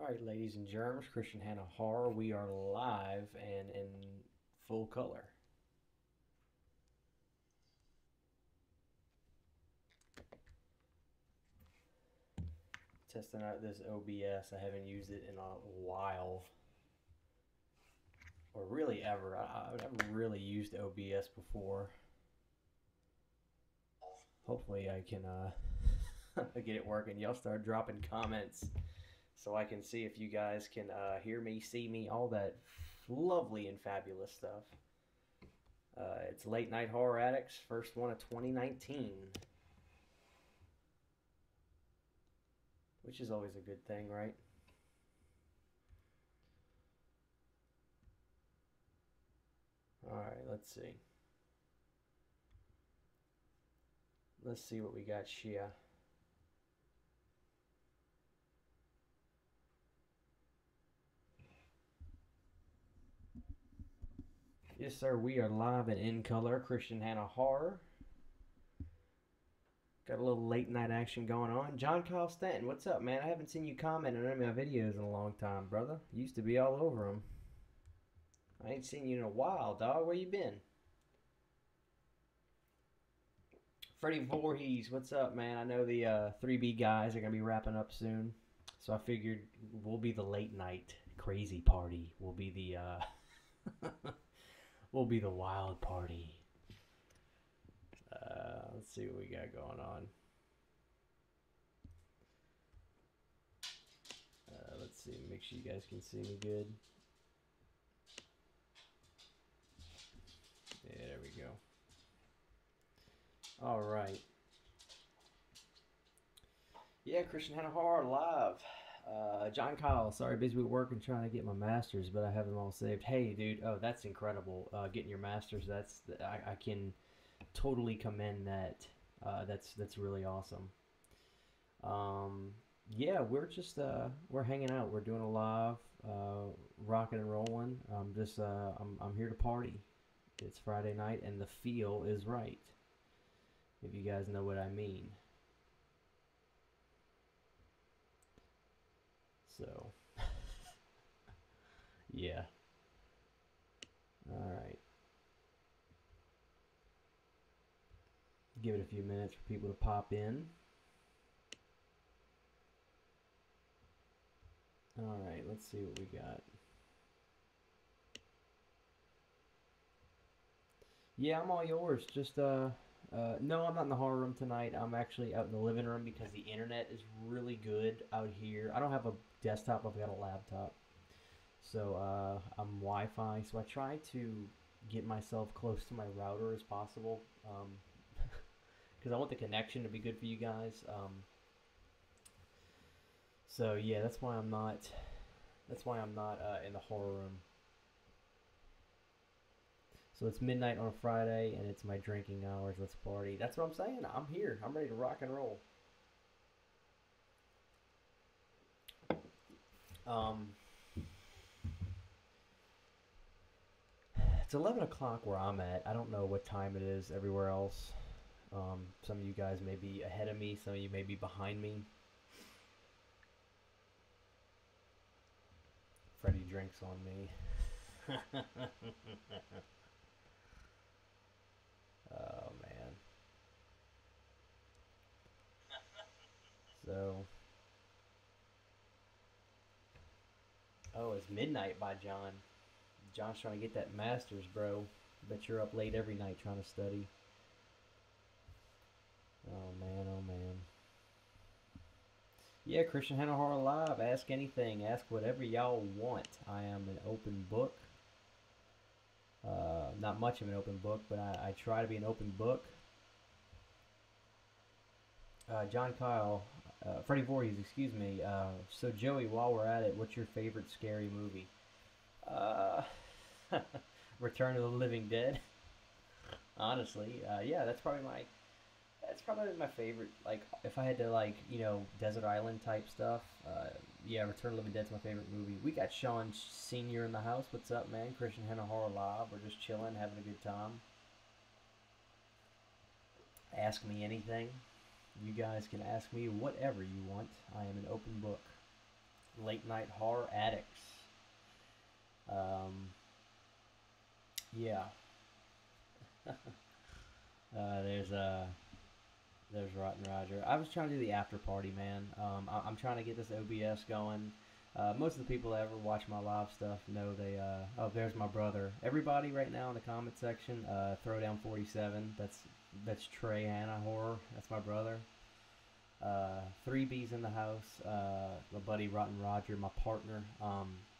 All right, ladies and germs, Christian Hannah Horror. We are live and in full color. Testing out this OBS. I haven't used it in a while, or really ever. I've never really used OBS before. Hopefully, I can get it working. Y'all start dropping comments so I can see if you guys can hear me, see me, all that lovely and fabulous stuff. It's Late Night Horror Addicts, first one of 2019, which is always a good thing, right? All right, let's see. Let's see what we got, Shia. Yes, sir, we are live and in color. Christian Hannah Horror. Got a little late night action going on. John Kyle Stanton, what's up, man? I haven't seen you comment on any of my videos in a long time, brother. Used to be all over them. I ain't seen you in a while, dog. Where you been? Freddie Voorhees, what's up, man? I know the 3B guys are going to be wrapping up soon. So I figured we'll be the late night crazy party. We'll be the we'll be the wild party. Let's see what we got going on. Let's see, make sure you guys can see me good. Yeah, there we go. All right. Yeah, Christian Hannah Horror live. John Kyle, sorry, busy with work and trying to get my masters, but I have them all saved. Hey, dude, oh, that's incredible. Getting your masters, I can totally commend that. That's really awesome. Yeah, we're hanging out. We're doing a live, rocking and rolling. I'm here to party. It's Friday night, and the feel is right. If you guys know what I mean. So, yeah. All right. Give it a few minutes for people to pop in. All right, let's see what we got. Yeah, I'm all yours. No, I'm not in the horror room tonight. I'm actually out in the living room because the internet is really good out here. I don't have a desktop, I've got a laptop. So I'm Wi-Fi, so I try to get myself close to my router as possible because I want the connection to be good for you guys. So yeah, that's why I'm not. That's why I'm not in the horror room. So it's midnight on a Friday, and it's my drinking hours. Let's party. That's what I'm saying. I'm here. I'm ready to rock and roll. Um, it's 11 o'clock where I'm at. I don't know what time it is everywhere else. Some of you guys may be ahead of me. Some of you may be behind me. Freddie drinks on me. Oh man. So, oh, it's midnight by John. John's trying to get that master's, bro. Bet you're up late every night trying to study. Oh man, oh man. Yeah, Christian Hannah Horror Live. Ask anything. Ask whatever y'all want. I am an open book. Not much of an open book, but I try to be an open book. John Kyle, Freddie Voorhees, excuse me. So Joey, while we're at it, what's your favorite scary movie? Uh, Return of the Living Dead. Honestly, yeah, that's probably my favorite. Like, if I had to, like, desert island type stuff, yeah, Return of the Living Dead's my favorite movie. We got Sean Senior in the house. What's up, man? Christian Hannah Horror Live. We're just chilling, having a good time. Ask me anything. You guys can ask me whatever you want. I am an open book. Late night horror addicts. Um, yeah. There's there's Rotten Roger. I was trying to do the after party, man. I'm trying to get this OBS going. Most of the people that ever watch my live stuff know they. Oh, there's my brother. Everybody right now in the comment section, Throwdown 47. That's Trey HANNA Horror. That's my brother. 3B's in the house. My buddy Rotten Roger, my partner.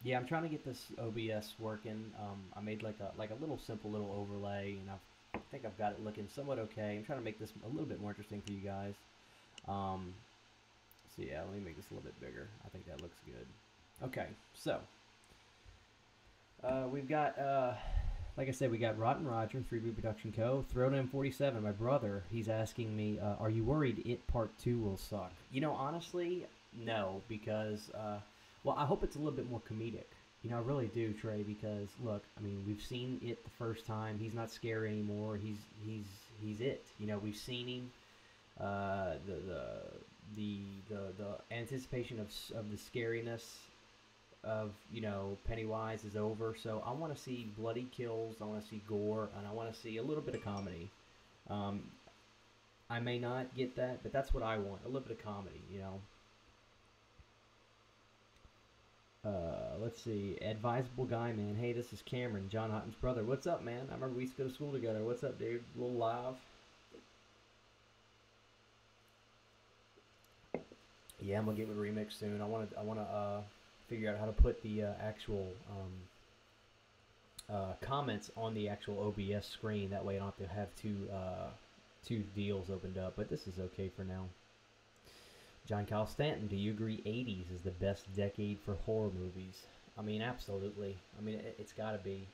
Yeah, I'm trying to get this OBS working. I made like a little simple little overlay, and I think I've got it looking somewhat okay. I'm trying to make this a little bit more interesting for you guys. So yeah, let me make this a little bit bigger. I think that looks good. Okay, so we've got, like I said, we got Rotten Roger, 3B Production Co. Throwdown 47, my brother. He's asking me, are you worried It Part 2 will suck? You know, honestly, no, because, well, I hope it's a little bit more comedic. You know, I really do, Trey, because look, I mean, we've seen It the first time. He's not scary anymore. He's It. You know, we've seen him. The anticipation of the scariness of, you know, Pennywise is over. So I want to see bloody kills. I want to see gore, and I want to see a little bit of comedy. I may not get that, but that's what I want. A little bit of comedy, you know. Let's see. Advisable guy, man. Hey, this is Cameron, John Houghton's brother. What's up, man? I remember we used to go to school together. What's up, dude? A little live. Yeah, I'm gonna get with Remix soon. I wanna figure out how to put the actual comments on the actual OBS screen. That way, I don't have to have two deals opened up. But this is okay for now. John Kyle Stanton, do you agree 80s is the best decade for horror movies? I mean, absolutely. I mean, it's got to be.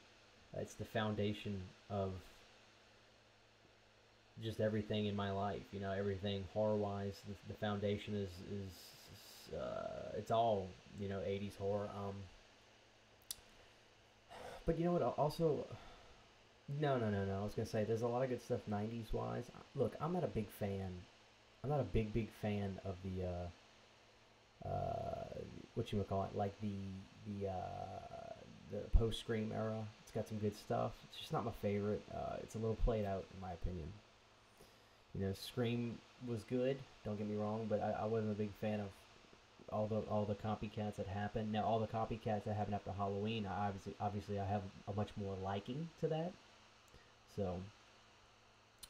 It's the foundation of just everything in my life. You know, everything horror-wise. The foundation is it's all, you know, 80s horror. But you know what? Also, no. I was gonna say there's a lot of good stuff 90s wise. Look, I'm not a big fan. I'm not a big fan of the what you would call it, like the post Scream era. It's got some good stuff. It's just not my favorite. It's a little played out in my opinion. You know, Scream was good. Don't get me wrong, but I wasn't a big fan of all the copycats that happened. Now, all the copycats that happened after Halloween, obviously I have a much more liking to that. So.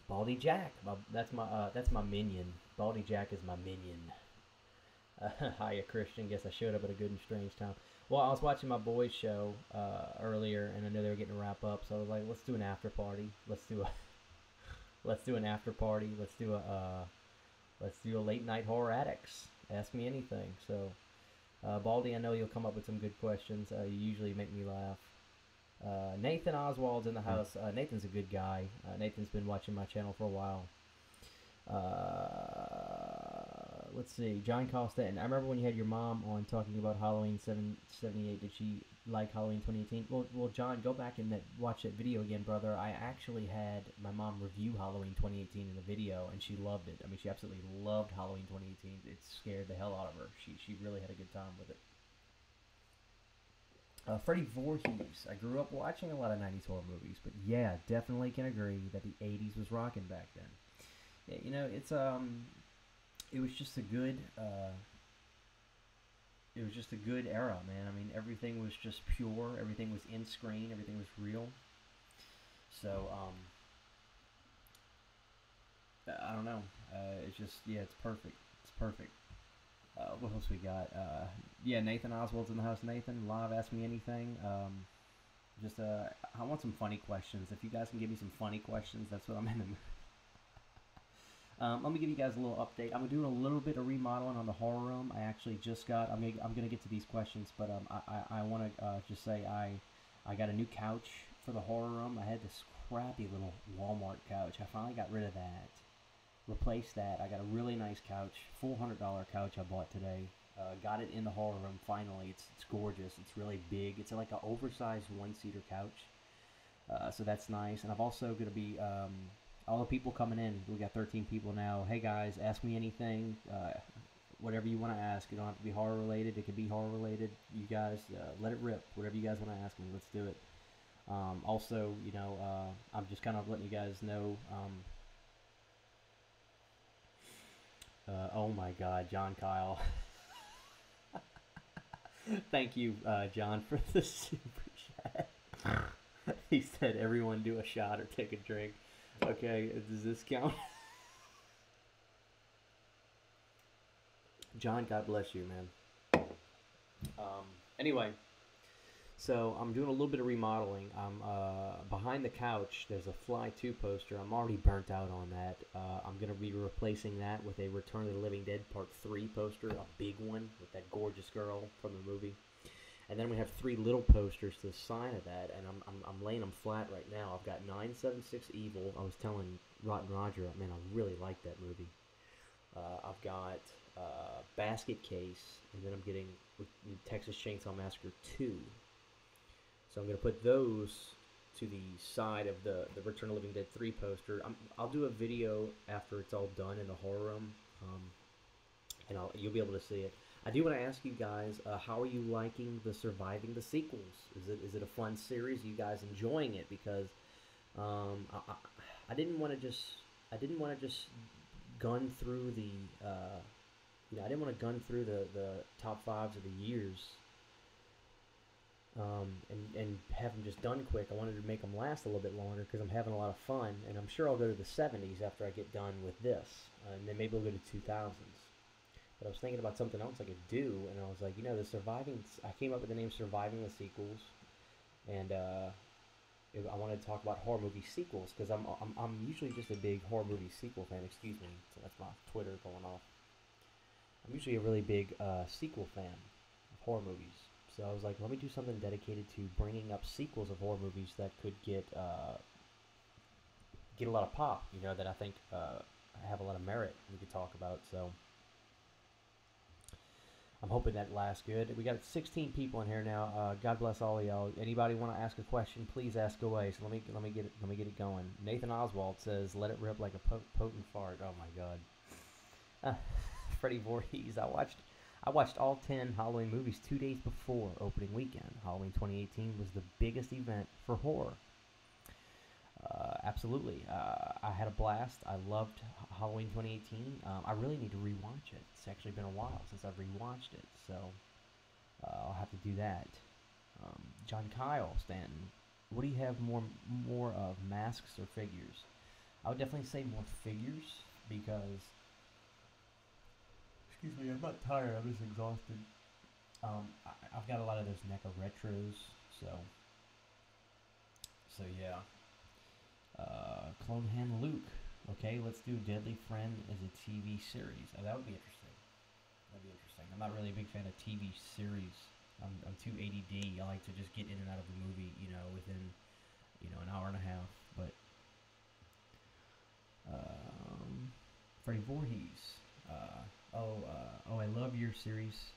Baldy Jack, that's my minion. Baldy Jack is my minion. Hiya, Christian. Guess I showed up at a good and strange time. Well, I was watching my boys' show earlier, and I know they were getting to wrap up, so I was like, let's do an after party. Let's do an after party. Let's do a late night horror addicts. Ask me anything. So, Baldy, I know you'll come up with some good questions. You usually make me laugh. Nathan Oswald's in the house. Nathan's a good guy. Nathan's been watching my channel for a while. Let's see. John Costin. I remember when you had your mom on talking about Halloween 78. Did she like Halloween 2018? Well, John, go back and watch that video again, brother. I actually had my mom review Halloween 2018 in the video, and she loved it. I mean, she absolutely loved Halloween 2018. It scared the hell out of her. She really had a good time with it. Freddy Voorhees. I grew up watching a lot of 90s horror movies, but yeah, definitely can agree that the 80s was rocking back then. Yeah, you know, it was just a good, era, man. I mean, everything was just pure, everything was in screen, everything was real. So, I don't know. It's just, yeah, it's perfect. It's perfect. What else we got? Yeah, Nathan Oswald's in the house. Nathan, live, ask me anything. I want some funny questions. If you guys can give me some funny questions, that's what I'm in the mood. Let me give you guys a little update. I'm doing a little bit of remodeling on the horror room. I actually just got. I'm gonna get to these questions, but I want to just say I got a new couch for the horror room. I had this crappy little Walmart couch. I finally got rid of that. Replaced that. I got a really nice couch, $400 couch I bought today. Got it in the horror room finally. It's gorgeous. It's really big. It's like an oversized one-seater couch. So that's nice. And I'm also going to be all the people coming in. We got 13 people now. Hey guys, ask me anything. whatever you want to ask. It don't have to be horror related. It could be horror related. You guys, let it rip. Whatever you guys want to ask me, let's do it. Also, I'm just kind of letting you guys know. Oh my God, John Kyle. Thank you, John, for the super chat. He said, "Everyone do a shot or take a drink." Okay, does this count? John, God bless you, man. Anyway, so I'm doing a little bit of remodeling. I'm behind the couch. There's a Fly 2 poster. I'm already burnt out on that. I'm going to be replacing that with a Return of the Living Dead Part 3 poster, a big one with that gorgeous girl from the movie. And then we have 3 little posters to the side of that, and I'm laying them flat right now. I've got 976 Evil. I was telling Rotten Roger, man, I really like that movie. I've got Basket Case, and then I'm getting Texas Chainsaw Massacre 2. So I'm going to put those to the side of the Return of the Living Dead 3 poster. I'll do a video after it's all done in the horror room, and you'll be able to see it. I do want to ask you guys, how are you liking the Surviving the sequels? Is it a fun series? Are you guys enjoying it? Because I didn't want to just gun through the I didn't want to gun through the top 5s of the years. And have them just done quick. I wanted to make them last a little bit longer because I'm having a lot of fun, and I'm sure I'll go to the 70s after I get done with this, and then maybe we'll go to 2000s. But I was thinking about something else I could do, and I was like, I came up with the name Surviving the Sequels, and I wanted to talk about horror movie sequels because I'm usually just a big horror movie sequel fan. Excuse me, so that's my Twitter going off. I'm usually a really big sequel fan of horror movies. So I was like, let me do something dedicated to bringing up sequels of horror movies that could get a lot of pop, that I think have a lot of merit we could talk about. So I'm hoping that lasts good. We got 16 people in here now. God bless all of y'all. Anybody want to ask a question, please ask away. So let me get it going. Nathan Oswald says, "Let it rip like a potent fart." Oh my God. Freddie Voorhees. I watched all 10 Halloween movies 2 days before opening weekend. Halloween 2018 was the biggest event for horror. Absolutely. I had a blast. I loved Halloween 2018. I really need to rewatch it. It's actually been a while since I've rewatched it, so I'll have to do that. John Kyle Stanton, what do you have more of, masks or figures? I would definitely say more figures because, excuse me, I'm not tired. I'm just exhausted. I've got a lot of those NECA retros, so yeah. Clone Han Luke. Okay, let's do Deadly Friend as a TV series. That would be interesting. I'm not really a big fan of TV series. I'm too ADD. I like to just get in and out of the movie, within, an hour and a half. But Freddie Voorhees. I love your series.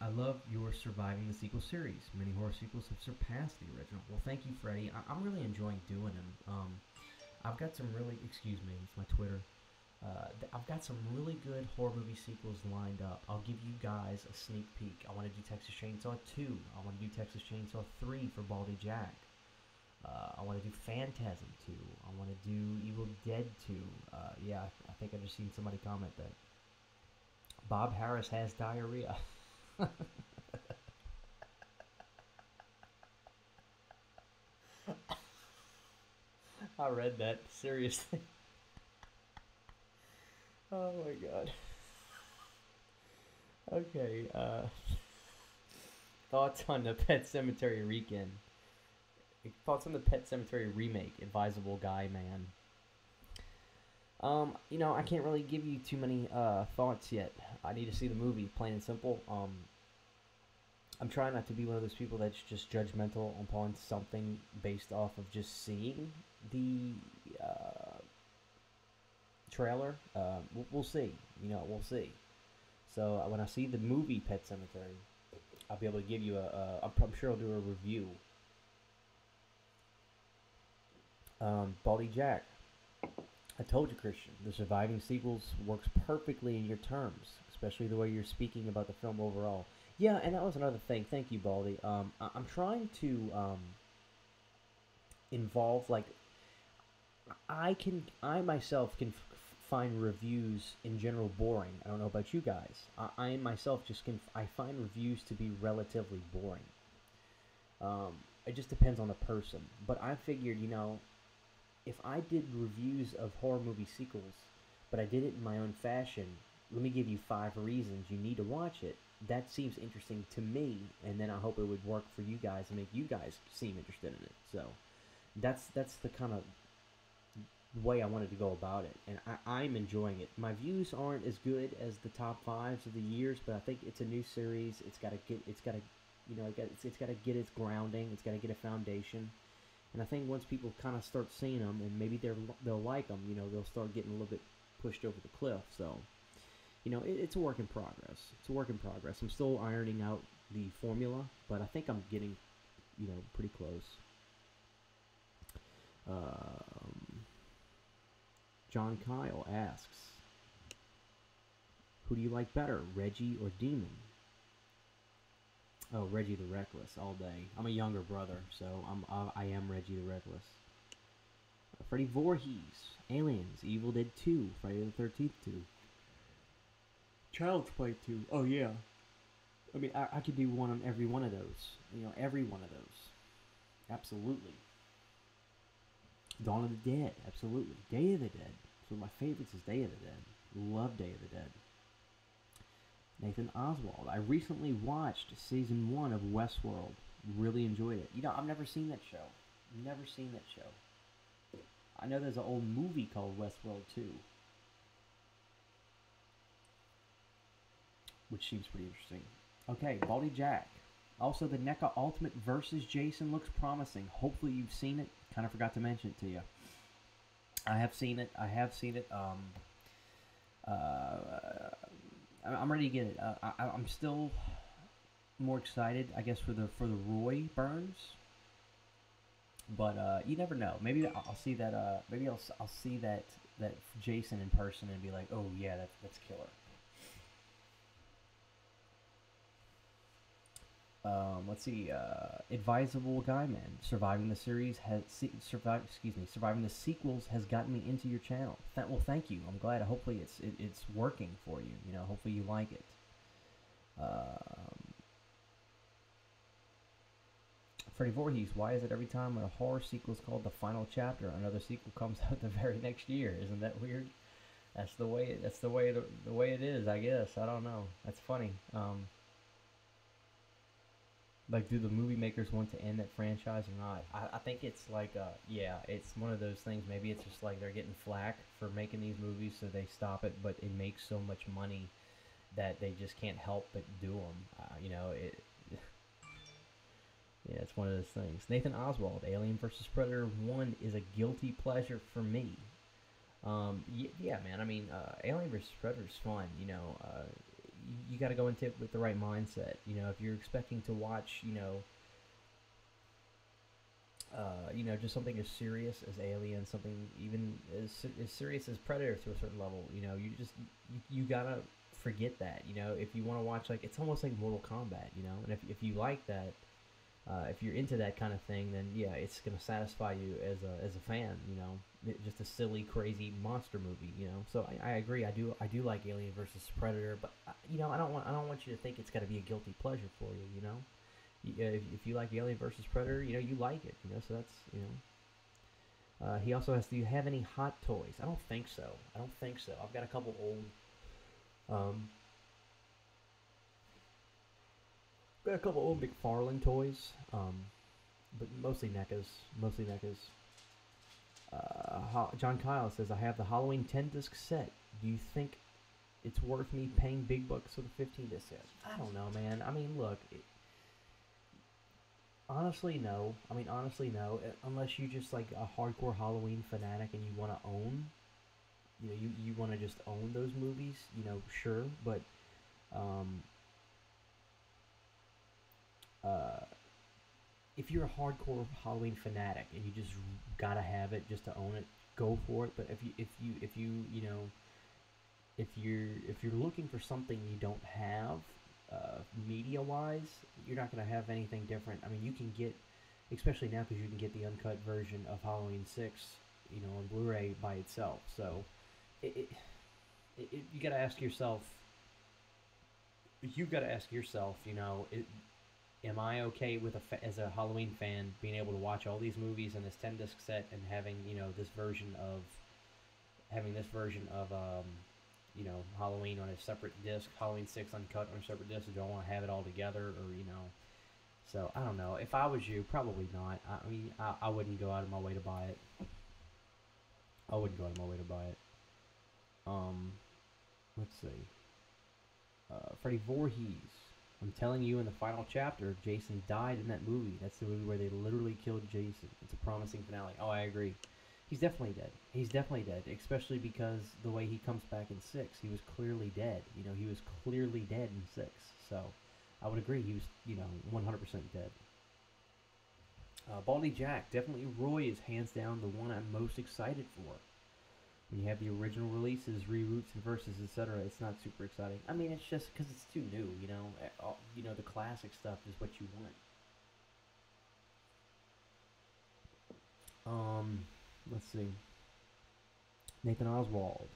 I love your Surviving the Sequel series. Many horror sequels have surpassed the original. Well, thank you, Freddie. I'm really enjoying doing them. I've got some really, excuse me, it's my Twitter. I've got some really good horror movie sequels lined up. I'll give you guys a sneak peek. I want to do Texas Chainsaw 2. I want to do Texas Chainsaw 3 for Baldy Jack. I want to do Phantasm 2. I want to do Evil Dead 2. Yeah, I think I just seen somebody comment that Bob Harris has diarrhea. I read that, seriously. Oh my God. Okay, thoughts on the Pet Cemetery weekend. Thoughts on the Pet Cemetery remake, Advisable Guy Man. I can't really give you too many thoughts yet. I need to see the movie, plain and simple. I'm trying not to be one of those people that's just judgmental upon something based off of just seeing the trailer. We'll see. We'll see. So when I see the movie Pet Cemetery, I'll be able to give you I'm sure I'll do a review. Baldy Jack. I told you, Christian, the surviving sequels works perfectly in your terms, especially the way you're speaking about the film overall. Yeah, and that was another thing. Thank you, Baldy. I'm trying to involve like I myself can find reviews in general boring. I don't know about you guys. I myself just can I find reviews to be relatively boring. Um, it just depends on the person. But I figured, if I did reviews of horror movie sequels, but I did it in my own fashion, let me give you 5 reasons you need to watch it. That seems interesting to me, and then I hope it would work for you guys and make you guys seem interested in it. So that's the kind of way I wanted to go about it, and I'm enjoying it. My views aren't as good as the top fives of the years, but I think it's a new series. It's got to, it's got to get its grounding. It's got to get a foundation, and I think once people kind of start seeing them, and maybe they'll like them, they'll start getting a little bit pushed over the cliff. So, it's a work in progress. It's a work in progress. I'm still ironing out the formula, but I think I'm getting, pretty close. John Kyle asks, who do you like better, Reggie or Demon? Oh, Reggie the Reckless all day. I'm a younger brother, so I am Reggie the Reckless. Freddy Voorhees, Aliens, Evil Dead 2, Friday the 13th 2, Child's Play 2. Oh yeah. I mean, I could do one on every one of those. Every one of those. Absolutely. Dawn of the Dead, absolutely. Day of the Dead. So my favorites is Day of the Dead. Love Day of the Dead. Nathan Oswald. I recently watched season 1 of Westworld. Really enjoyed it. I've never seen that show. Never seen that show. I know there's an old movie called Westworld too, which seems pretty interesting. Okay, Baldy Jack. Also, the NECA Ultimate versus Jason looks promising. Hopefully you've seen it. Kind of forgot to mention it to you. I have seen it. I'm ready to get it. I'm still more excited, I guess, for the Roy Burns. But you never know. Maybe I'll see that. Maybe I'll see that Jason in person and be like, oh yeah, that's killer. Let's see. Advisable Guy Man. Surviving the series has surviving the sequels has gotten me into your channel. Well, thank you. I'm glad. Hopefully, it's working for you. Hopefully you like it. Freddy Voorhees. Why is it every time a horror sequel is called the final chapter, another sequel comes out the very next year? Isn't that weird? That's the way. The way it is. I guess. I don't know. That's funny. Like, do the movie makers want to end that franchise or not? I think it's like, yeah, it's one of those things. Maybe it's just like they're getting flack for making these movies, so they stop it, but it makes so much money that they just can't help but do them. Yeah, it's one of those things. Nathan Oswald, Alien vs. Predator 1 is a guilty pleasure for me. Yeah, man, I mean, Alien vs. Predator is fun, you got to go into it with the right mindset. If you're expecting to watch, just something as serious as Alien, something even as serious as Predator to a certain level, you gotta forget that. If you want to watch, like, it's almost like Mortal Kombat, and if you like that, if you're into that kind of thing, then yeah, it's gonna satisfy you as a fan. Just a silly, crazy monster movie. So I agree. I do like Alien versus Predator, but I don't want you to think it's got to be a guilty pleasure for you. If you like Alien versus Predator, you like it. So that's. He also asks, do you have any hot toys? I don't think so. I've got a couple old. Got a couple old McFarlane toys, but mostly NECAs. John Kyle says, I have the Halloween 10-disc set. Do you think it's worth me paying big bucks for the 15-disc set? I don't know, man. I mean, look, honestly, no. Unless you just like a hardcore Halloween fanatic and you want to own, you want to just own those movies, sure. But if you're a hardcore Halloween fanatic and you just gotta have it just to own it, go for it. But if you you know if you're looking for something you don't have, media wise, you're not gonna have anything different. I mean, you can get, especially now because you can get the uncut version of Halloween 6, on Blu-ray by itself. So it, you gotta ask yourself. You gotta ask yourself. Am I okay with as a Halloween fan being able to watch all these movies in this 10 disc set and having this version of Halloween on a separate disc, Halloween 6 uncut on a separate disc? Do I want to have it all together, or? So I don't know. If I was you, probably not. I mean, I wouldn't go out of my way to buy it. I wouldn't go out of my way to buy it. Let's see. Freddy Voorhees. I'm telling you, in the final chapter, Jason died in that movie. That's the movie where they literally killed Jason. It's a promising finale. Oh, I agree. He's definitely dead. He's definitely dead, especially because the way he comes back in 6, he was clearly dead. He was clearly dead in 6. So I would agree he was, 100% dead. Baldy Jack, definitely Roy is hands down the one I'm most excited for. When you have the original releases, reboots, and verses, etc., it's not super exciting. I mean, it's just because it's too new, the classic stuff is what you want. Let's see. Nathan Oswald.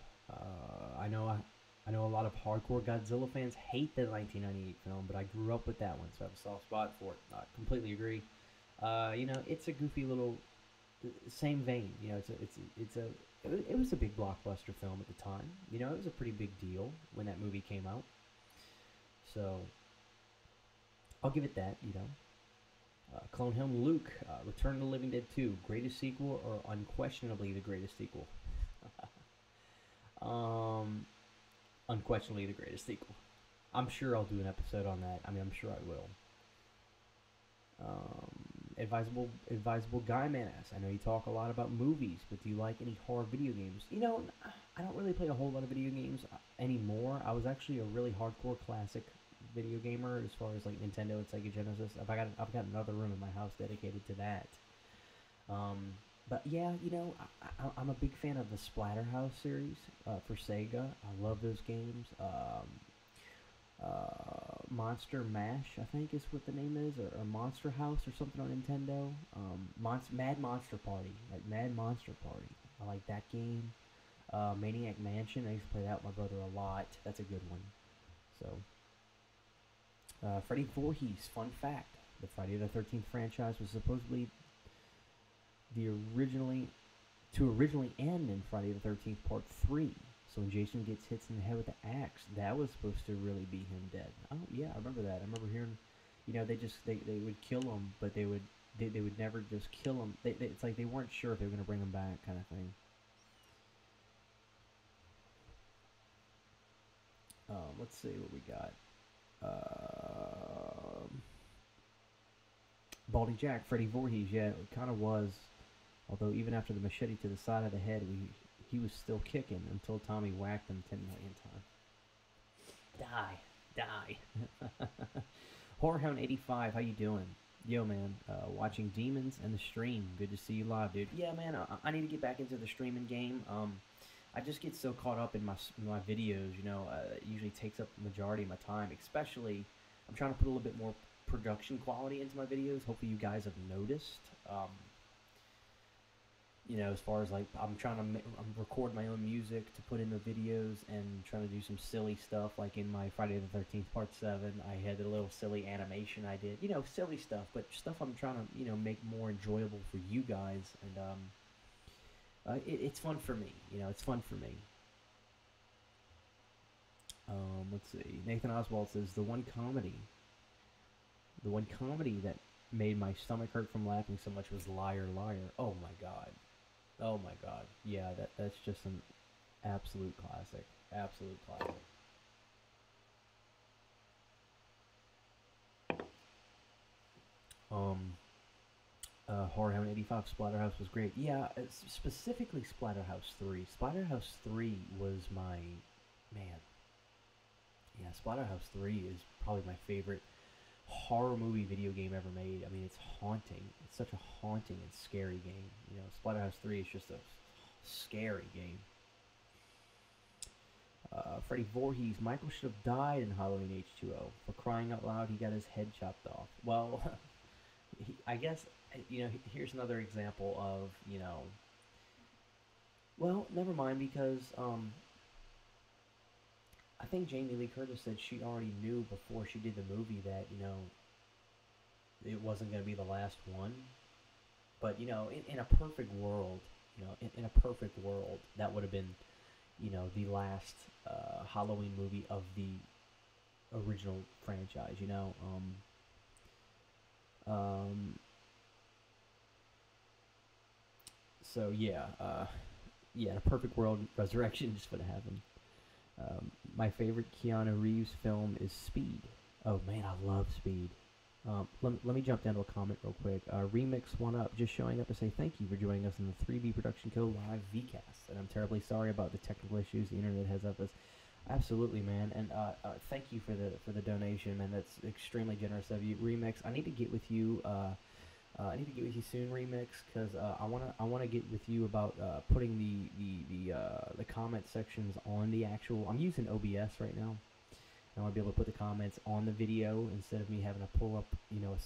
I know a lot of hardcore Godzilla fans hate the 1998 film, but I grew up with that one, so I have a soft spot for it. I completely agree. It's a goofy little, same vein. It was a big blockbuster film at the time. It was a pretty big deal when that movie came out. So I'll give it that. Clone Helm Luke, Return of the Living Dead 2, greatest sequel or unquestionably the greatest sequel? Unquestionably the greatest sequel. I'm sure I'll do an episode on that. I mean, I'm sure I will. Advisable Guy Man asks, I know you talk a lot about movies, but do you like any horror video games? I don't really play a whole lot of video games anymore. I was actually a really hardcore classic video gamer as far as like Nintendo and Sega Genesis. I've got another room in my house dedicated to that. But yeah, I'm a big fan of the Splatterhouse series for Sega. I love those games. Monster Mash, I think is what the name is, or Monster House or something on Nintendo. Mad Monster Party, like Mad Monster Party. I like that game. Maniac Mansion, I used to play that with my brother a lot. That's a good one. So, Freddy Voorhees, fun fact: the Friday the 13th franchise was supposedly originally end in Friday the 13th Part 3. So when Jason gets hit in the head with the axe, that was supposed to really be him dead. Oh yeah, I remember that. I remember hearing, they would kill him, but they would never just kill him. It's like they weren't sure if they were going to bring him back, kind of thing. Let's see what we got. Baldy Jack, Freddy Voorhees, yeah, it kind of was. Although even after the machete to the side of the head, he was still kicking until Tommy whacked him 10 million times. Die. Horrorhound 85, how you doing? Yo, man, watching Demons and the stream. Good to see you live, dude. Yeah, man, I need to get back into the streaming game. I just get so caught up in my videos, it usually takes up the majority of my time, especially, I'm trying to put a little bit more production quality into my videos. Hopefully you guys have noticed. As far as like, I'm record my own music to put in the videos and trying to do some silly stuff. Like in my Friday the 13th Part 7, I had a little silly animation I did. Silly stuff, but stuff I'm trying to, make more enjoyable for you guys. And it's fun for me. It's fun for me. Let's see. Nathan Oswald says, the one comedy that made my stomach hurt from laughing so much was Liar Liar. Oh my god. Yeah, that's just an absolute classic. Absolute classic. Horrorhound 85, Splatterhouse was great. Yeah, specifically Splatterhouse 3. Splatterhouse 3 was my, man. Yeah, Splatterhouse 3 is probably my favorite horror movie video game ever made. I mean, it's haunting. It's such a haunting and scary game. Splatterhouse 3 is just a Scary game. Freddy Voorhees, Michael should have died in Halloween H2O. For crying out loud, he got his head chopped off. Well, I guess, here's another example of, well, never mind, because, I think Jamie Lee Curtis said she already knew before she did the movie that, it wasn't going to be the last one. But, in a perfect world, in a perfect world, that would have been, the last Halloween movie of the original franchise, So, in a perfect world, Resurrection just would have happened. My favorite Keanu Reeves film is Speed. Oh, man, I love Speed. Let me jump down to a comment real quick. Remix One Up, just showing up to say thank you for joining us in the 3B Production Co. Live VCast. And I'm terribly sorry about the technical issues the internet has up us. Absolutely, man. And thank you for the donation, man. That's extremely generous of you. Remix, I need to get with you. I need to get with you soon, Remix, because I wanna get with you about putting the comment sections on the actual. I'm using OBS right now. I want to be able to put the comments on the video instead of me having to pull up, a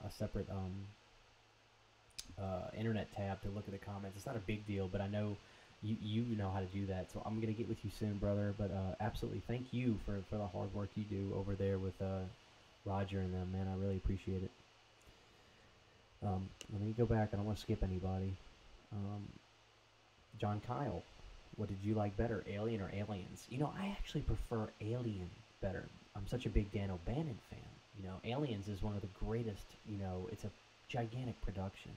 separate internet tab to look at the comments. It's not a big deal, but I know you know how to do that. So I'm gonna get with you soon, brother. But absolutely, thank you for the hard work you do over there with Roger and them, man. I really appreciate it. Let me go back. I don't want to skip anybody. John Kyle. What did you like better, Alien or Aliens? I actually prefer Alien better. I'm such a big Dan O'Bannon fan. Aliens is one of the greatest, it's a gigantic production.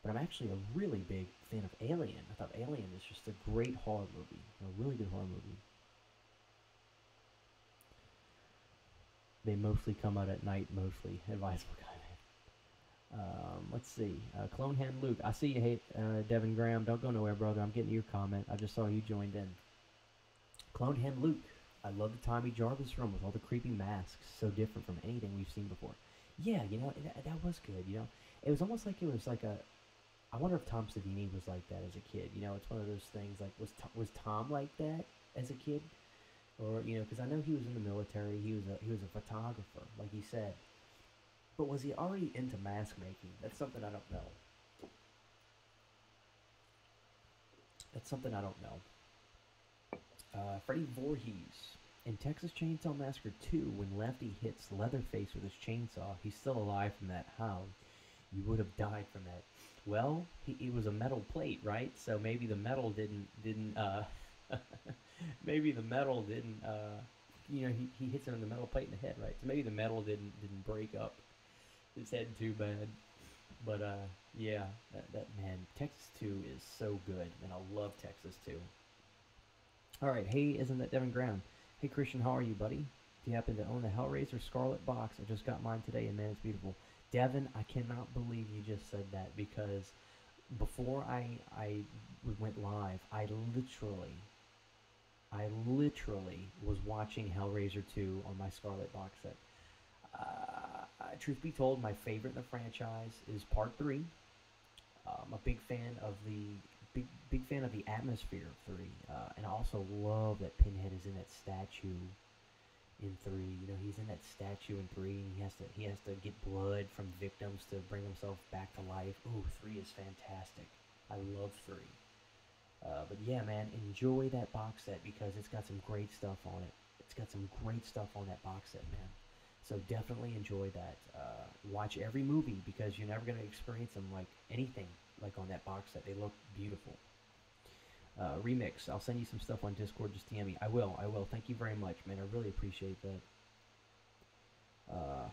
But I'm actually a really big fan of Alien. I thought Alien is just a great horror movie. A really good horror movie. They mostly come out at night, mostly. Advisable guy. Let's see. Clone Hand Luke. I see you hate Devin Graham. Don't go nowhere, brother. I'm getting your comment. I just saw you joined in. Clone Hand Luke. I love the Tommy Jarvis room with all the creepy masks. So different from anything we've seen before. Yeah, that was good. It was almost like it was like a. I wonder if Tom Savini was like that as a kid. It's one of those things like was Tom like that as a kid, or because I know he was in the military. He was a photographer, like he said. But was he already into mask making? That's something I don't know. Freddy Voorhees. In Texas Chainsaw Massacre 2, when Lefty hits Leatherface with his chainsaw, he's still alive from that. How? You would have died from that. Well, he was a metal plate, right? So maybe the metal didn't maybe the metal didn't, he hits him in the metal plate in the head, right? So maybe the metal didn't break up his head too bad. But yeah, that man, Texas 2 is so good, and I love Texas 2. All right, hey, isn't that Devin Graham? Hey Christian, how are you, buddy? Do you happen to own the Hellraiser Scarlet box? I just got mine today, and man, it's beautiful. Devin, I cannot believe you just said that, because before I went live, I literally was watching Hellraiser 2 on my Scarlet box set. Truth be told, my favorite in the franchise is Part 3. I'm a big fan of the atmosphere of 3, and I also love that Pinhead is in that statue in 3. He's in that statue in 3, and he has to get blood from victims to bring himself back to life. Ooh, 3 is fantastic. I love 3. But yeah, man, enjoy that box set because it's got some great stuff on it. It's got some great stuff on that box set, man. So definitely enjoy that. Watch every movie because you're never going to experience them like anything like on that box set. They look beautiful. Remix. I'll send you some stuff on Discord. Just DM me. I will. Thank you very much, man. I really appreciate that.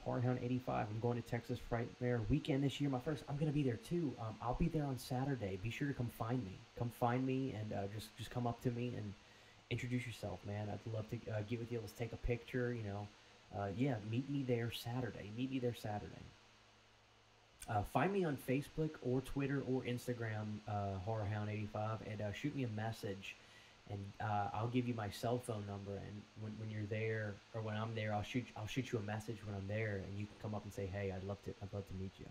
Horrorhound 85. I'm going to Texas Frightmare weekend this year. I'm going to be there too. I'll be there on Saturday. Be sure to come find me. Come find me and just come up to me and introduce yourself, man. I'd love to get with you. Let's take a picture. Yeah, meet me there Saturday. Find me on Facebook or Twitter or Instagram, Horrorhound85, and shoot me a message, and I'll give you my cell phone number. And when you're there, or when I'm there, I'll shoot you a message when I'm there, and you can come up and say, hey, I'd love to meet you.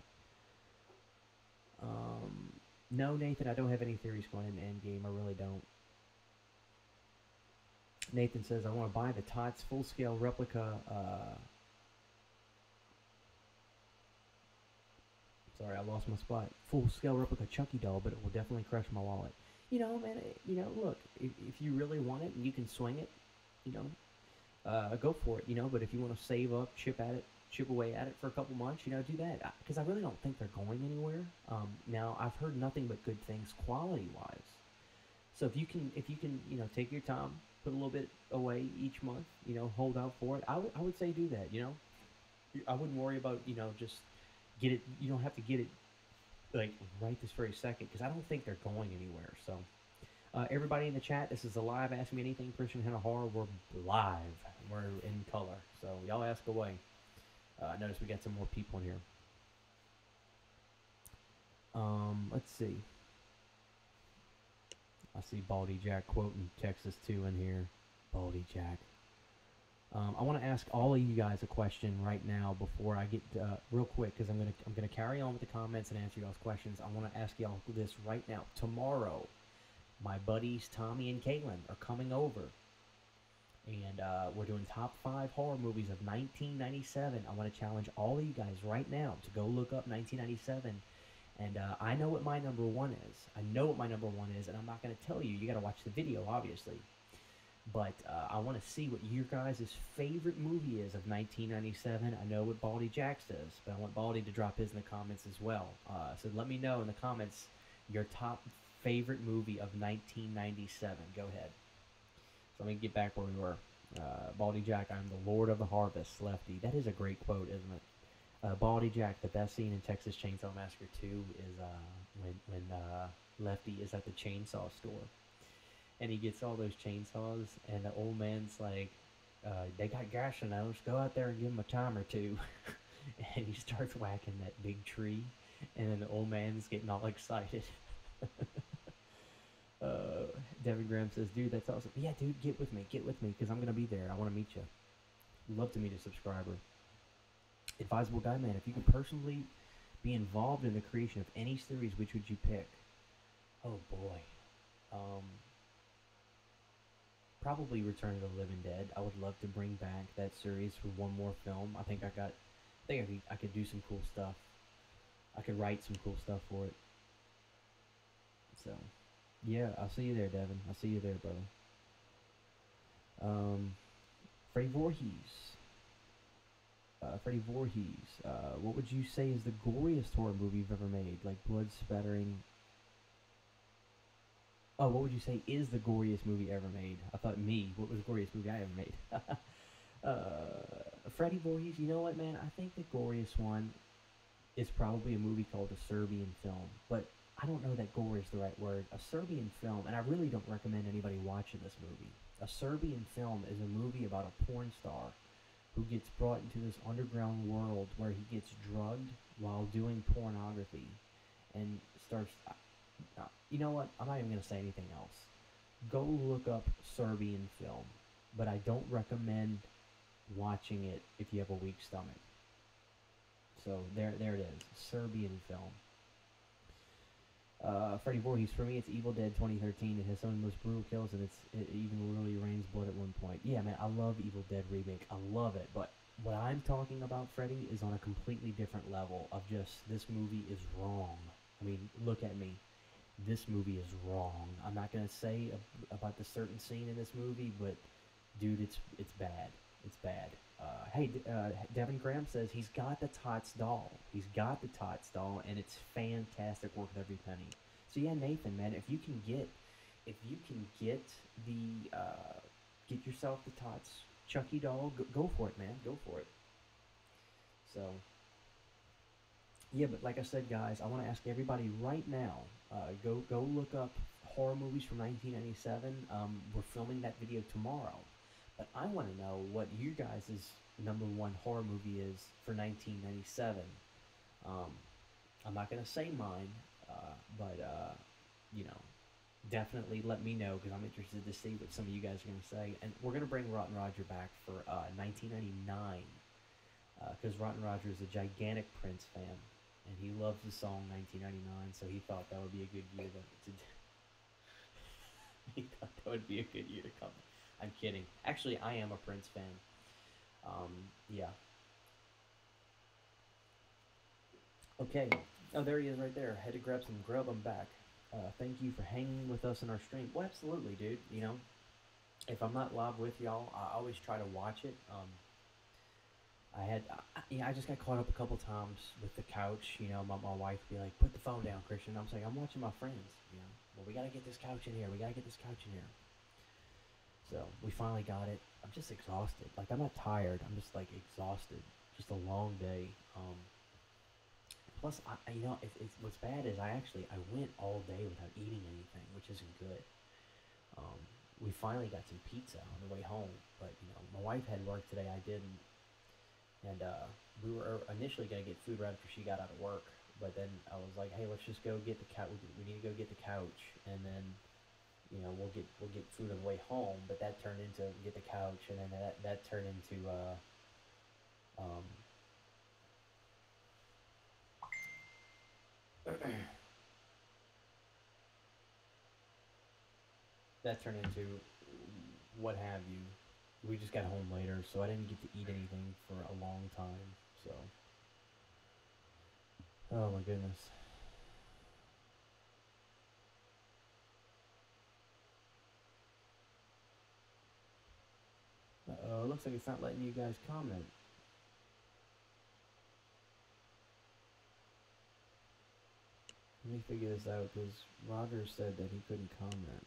No, Nathan, I don't have any theories going into Endgame. I really don't. Nathan says, I want to buy the Tots full-scale replica. Sorry, I lost my spot. Full-scale replica Chucky doll, but it will definitely crush my wallet. You know, man, look, if you really want it and you can swing it, you know, go for it, you know. But if you want to save up, chip away at it for a couple months, you know, do that. Because I really don't think they're going anywhere. Now, I've heard nothing but good things quality-wise. So if you can, you know, take your time, put a little bit away each month, you know, hold out for it. I would say do that, you know. I wouldn't worry about, you know, just get it. You don't have to get it like right this very second because I don't think they're going anywhere. So everybody in the chat, this is a live Ask Me Anything Christian HANNA Horror. We're live. We're in color. So y'all ask away. Notice we got some more people in here. Let's see. I see Baldy Jack quoting Texas 2 in here. Baldy Jack. I want to ask all of you guys a question right now before I get real quick because I'm gonna carry on with the comments and answer y'all's questions. I want to ask y'all this right now. Tomorrow, my buddies Tommy and Caitlin are coming over, and we're doing top 5 horror movies of 1997. I want to challenge all of you guys right now to go look up 1997. And I know what my number 1 is. I know what my number 1 is, and I'm not going to tell you. You got to watch the video, obviously. But I want to see what your guys' favorite movie is of 1997. I know what Baldy Jack says, but I want Baldy to drop his in the comments as well. So let me know in the comments your top favorite movie of 1997. Go ahead. So let me get back where we were. Baldy Jack, I'm the Lord of the Harvest, Lefty. That is a great quote, isn't it? Baldy Jack, the best scene in Texas Chainsaw Massacre 2 is when Lefty is at the chainsaw store. And he gets all those chainsaws, and the old man's like, they got gas in those, go out there and give him a time or two. And he starts whacking that big tree, and then the old man's getting all excited. Devin Graham says, dude, that's awesome. Yeah, dude, get with me, because I'm going to be there. I want to meet you. Love to meet a subscriber. Advisable Guy Man, if you could personally be involved in the creation of any series, which would you pick? Oh boy. Probably Return of the Living Dead. I would love to bring back that series for one more film. I think I could do some cool stuff. I could write some cool stuff for it. So, yeah, I'll see you there, Devin. I'll see you there, brother. Freddie Voorhees. Freddie Voorhees, what would you say is the goriest horror movie you've ever made? Like blood spattering. Oh, what would you say is the goriest movie ever made? I thought what was the goriest movie I ever made? Freddie Voorhees, you know what, man? I think the goriest one is probably a movie called A Serbian Film. But I don't know that gore is the right word. A Serbian Film, and I really don't recommend anybody watching this movie. A Serbian Film is a movie about a porn star who gets brought into this underground world where he gets drugged while doing pornography and starts... you know what? I'm not even going to say anything else. Go look up Serbian Film, but I don't recommend watching it if you have a weak stomach. So there it is. Serbian Film. Freddie Voorhees, for me, it's Evil Dead 2013. It has some of the most brutal kills, and it even really rains blood at one point. Yeah, man, I love Evil Dead Remake. I love it, but what I'm talking about, Freddie, is on a completely different level of just, this movie is wrong. I mean, look at me. This movie is wrong. I'm not going to say about the certain scene in this movie, but, dude, it's bad. It's bad. Hey, Devin Graham says he's got the Tots doll. He's got the Tots doll, and it's fantastic, worth every penny. So yeah, Nathan, man, if you can get get yourself the Tots Chucky doll, go for it, man. Go for it. So yeah, but like I said, guys, I want to ask everybody right now, go look up horror movies from 1997. We're filming that video tomorrow. But I want to know what you guys' number 1 horror movie is for 1997. I'm not going to say mine, but, you know, definitely let me know, because I'm interested to see what some of you guys are going to say. And we're going to bring Rotten Roger back for 1999, because Rotten Roger is a gigantic Prince fan. and he loves the song 1999, so he thought that would be a good year to he thought that would be a good year to come. I'm kidding. Actually, I am a Prince fan. Yeah. Okay. Oh, there he is right there. Had to grab some grub. I'm back. Thank you for hanging with us in our stream. Well, absolutely, dude. You know, if I'm not live with y'all, I always try to watch it. I just got caught up a couple times with the couch. You know, my wife would be like, "Put the phone down, Christian." I'm saying, "I'm watching my friends." You know, well, we gotta get this couch in here. We gotta get this couch in here. So we finally got it. I'm just exhausted. Like I'm not tired. I'm just like exhausted. Just a long day. Plus, you know, what's bad is I went all day without eating anything, which isn't good. Um, we finally got some pizza on the way home, but you know, my wife had work today. I didn't, and we were initially gonna get food right after she got out of work. But then I was like, hey, let's just go get the couch. We need to go get the couch, and then you know we'll get food on the way home. But that turned into get the couch, and then that turned into um, that turned into what have you. We just got home later, so I didn't get to eat anything for a long time. So, oh my goodness. Uh-oh, looks like it's not letting you guys comment. Let me figure this out because Roger said that he couldn't comment.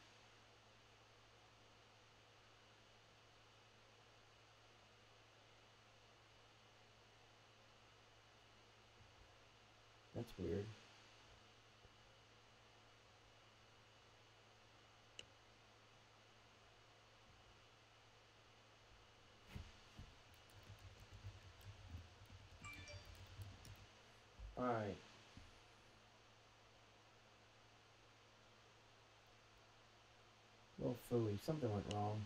That's weird. Alright. Well, phooey, something went wrong.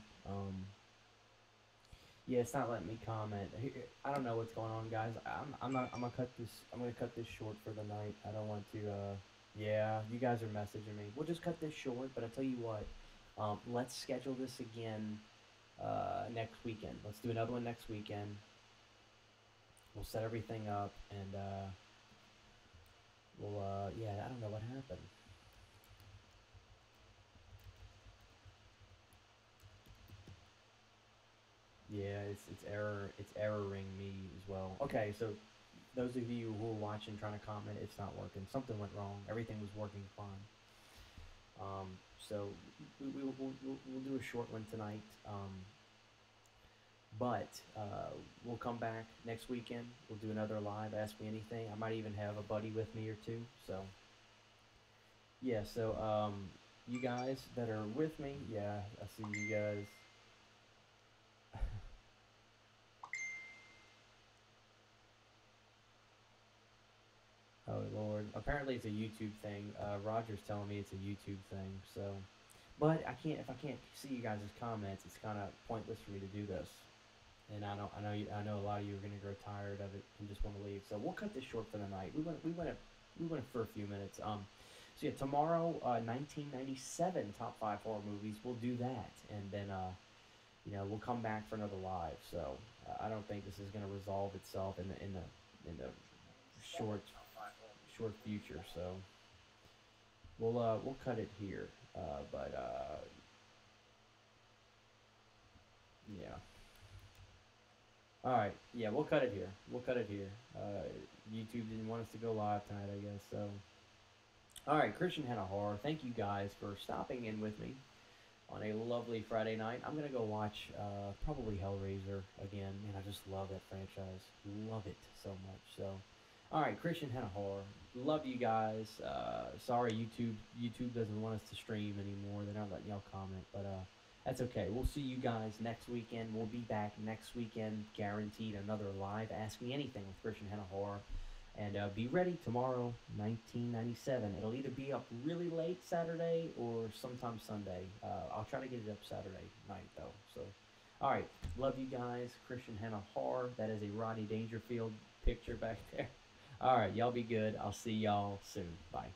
Yeah, it's not letting me comment. I don't know what's going on, guys. I'm gonna cut this. I'm gonna cut this short for the night. I don't want to. Yeah, you guys are messaging me. We'll just cut this short. But I tell you what, let's schedule this again next weekend. Let's do another one next weekend. We'll set everything up and we'll. Yeah, I don't know what happened. Yeah, it's erroring me as well. Okay, so those of you who are watching trying to comment, it's not working. Something went wrong. Everything was working fine. So we'll do a short one tonight. But we'll come back next weekend. We'll do another live Ask Me Anything. I might even have a buddy with me or two. So yeah, so you guys that are with me, yeah, I see you guys. Oh Lord! Apparently it's a YouTube thing. Roger's telling me it's a YouTube thing. So, but I can't if I can't see you guys' comments, it's kind of pointless for me to do this. And I know a lot of you are gonna grow tired of it and just want to leave. So we'll cut this short for the night. We went for a few minutes. So yeah, tomorrow, 1997 top 5 horror movies. We'll do that, and then you know, we'll come back for another live. So I don't think this is gonna resolve itself in the short short future. So we'll cut it here. But yeah. All right. Yeah, we'll cut it here. We'll cut it here. YouTube didn't want us to go live tonight, I guess. So, all right, Christian Hannah Horror. Thank you guys for stopping in with me on a lovely Friday night. I'm gonna go watch probably Hellraiser again. Man, I just love that franchise. Love it so much. So, all right, Christian Hannah Horror. Love you guys. Sorry, YouTube doesn't want us to stream anymore. They're not letting y'all comment, but that's okay. We'll see you guys next weekend. We'll be back next weekend, guaranteed. Another live Ask Me Anything with Christian Hannah Horror. And be ready tomorrow, 1997. It'll either be up really late Saturday or sometime Sunday. I'll try to get it up Saturday night, though. So, all right. Love you guys. Christian Hannah Horror. That is a Rodney Dangerfield picture back there. All right, y'all be good. I'll see y'all soon. Bye.